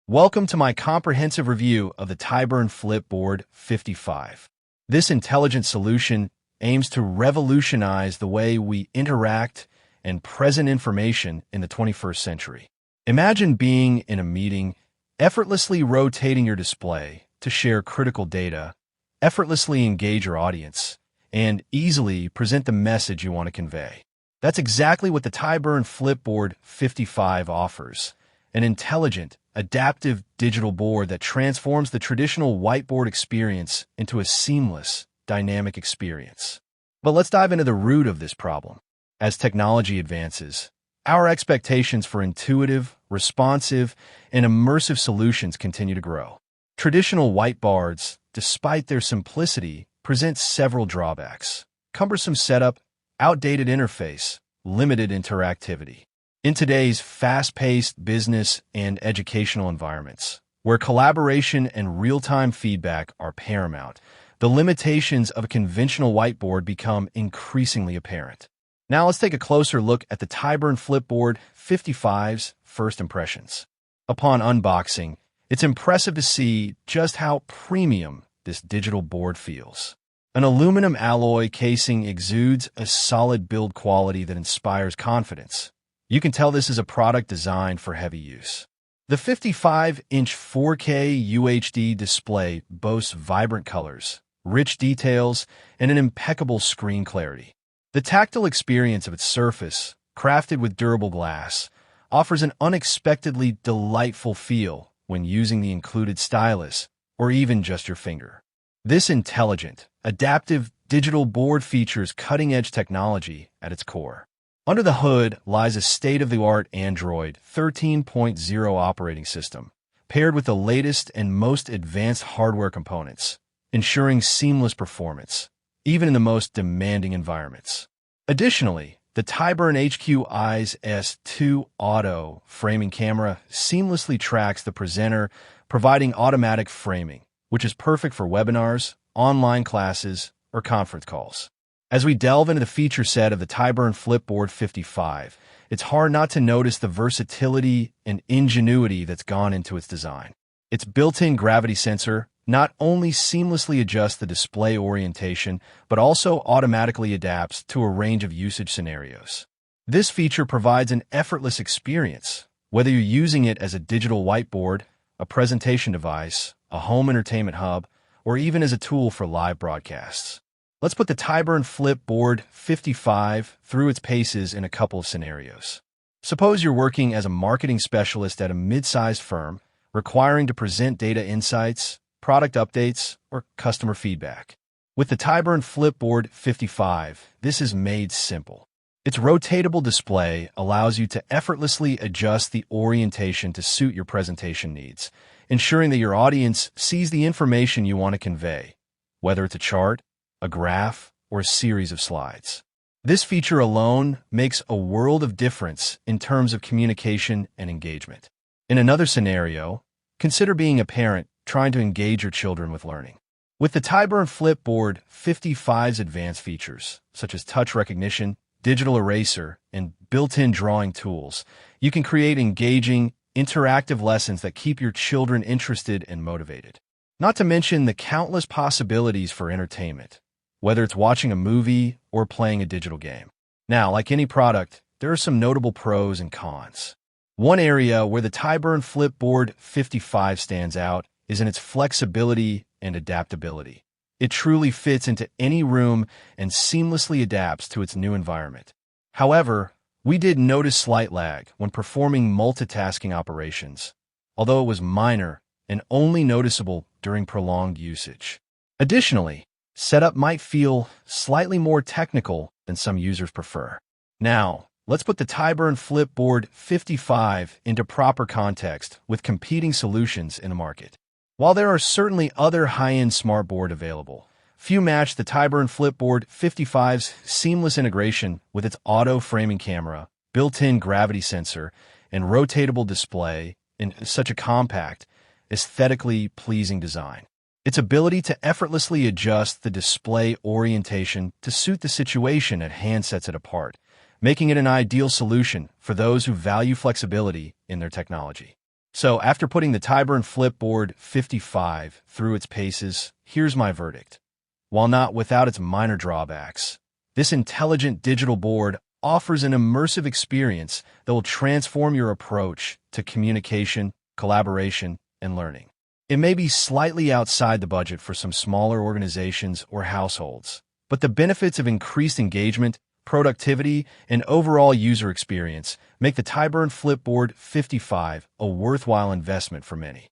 Welcome to my comprehensive review of the TIBURN Flip Board 55. This intelligent solution aims to revolutionize the way we interact and present information in the 21st century. Imagine being in a meeting, effortlessly rotating your display to share critical data, effortlessly engage your audience, and easily present the message you want to convey. That's exactly what the TIBURN Flip Board 55 offers: an intelligent, adaptive digital board that transforms the traditional whiteboard experience into a seamless, dynamic experience. But let's dive into the root of this problem. As technology advances, our expectations for intuitive, responsive, and immersive solutions continue to grow. Traditional whiteboards, despite their simplicity, present several drawbacks: cumbersome setup, outdated interface, limited interactivity. In today's fast-paced business and educational environments, where collaboration and real-time feedback are paramount, the limitations of a conventional whiteboard become increasingly apparent. Now let's take a closer look at the TIBURN Flip Board 55's first impressions. Upon unboxing, it's impressive to see just how premium this digital board feels. An aluminum alloy casing exudes a solid build quality that inspires confidence. You can tell this is a product designed for heavy use. The 55-inch 4K UHD display boasts vibrant colors, rich details, and an impeccable screen clarity. The tactile experience of its surface, crafted with durable glass, offers an unexpectedly delightful feel when using the included stylus or even just your finger. This intelligent, adaptive digital board features cutting-edge technology at its core. Under the hood lies a state-of-the-art Android 13.0 operating system, paired with the latest and most advanced hardware components, ensuring seamless performance, even in the most demanding environments. Additionally, the TIBURN HQ Eyes S2 Auto framing camera seamlessly tracks the presenter, providing automatic framing, which is perfect for webinars, online classes, or conference calls. As we delve into the feature set of the TIBURN Flip Board 55, it's hard not to notice the versatility and ingenuity that's gone into its design. Its built-in gravity sensor not only seamlessly adjusts the display orientation, but also automatically adapts to a range of usage scenarios. This feature provides an effortless experience, whether you're using it as a digital whiteboard, a presentation device, a home entertainment hub, or even as a tool for live broadcasts. Let's put the TIBURN Flip Board 55 through its paces in a couple of scenarios. Suppose you're working as a marketing specialist at a mid-sized firm, requiring to present data insights, product updates, or customer feedback. With the TIBURN Flip Board 55, this is made simple. Its rotatable display allows you to effortlessly adjust the orientation to suit your presentation needs, ensuring that your audience sees the information you want to convey, whether it's a chart, a graph, or a series of slides. This feature alone makes a world of difference in terms of communication and engagement. In another scenario, consider being a parent trying to engage your children with learning. With the TIBURN Flip Board 55's advanced features, such as touch recognition, digital eraser, and built-in drawing tools, you can create engaging, interactive lessons that keep your children interested and motivated. Not to mention the countless possibilities for entertainment, whether it's watching a movie or playing a digital game. Now, like any product, there are some notable pros and cons. One area where the TIBURN Flip Board 55 stands out is in its flexibility and adaptability. It truly fits into any room and seamlessly adapts to its new environment. However, we did notice slight lag when performing multitasking operations, although it was minor and only noticeable during prolonged usage. Additionally, setup might feel slightly more technical than some users prefer. Now, let's put the TIBURN Flip Board 55 into proper context with competing solutions in the market. While there are certainly other high-end smartboard available, few match the TIBURN Flip Board 55's seamless integration with its auto framing camera, built-in gravity sensor, and rotatable display in such a compact, aesthetically pleasing design. Its ability to effortlessly adjust the display orientation to suit the situation at hand sets it apart, making it an ideal solution for those who value flexibility in their technology. So after putting the TIBURN Flip Board 55 through its paces, here's my verdict. While not without its minor drawbacks, this intelligent digital board offers an immersive experience that will transform your approach to communication, collaboration, and learning. It may be slightly outside the budget for some smaller organizations or households, but the benefits of increased engagement, productivity, and overall user experience make the TIBURN Flip Board 55 a worthwhile investment for many.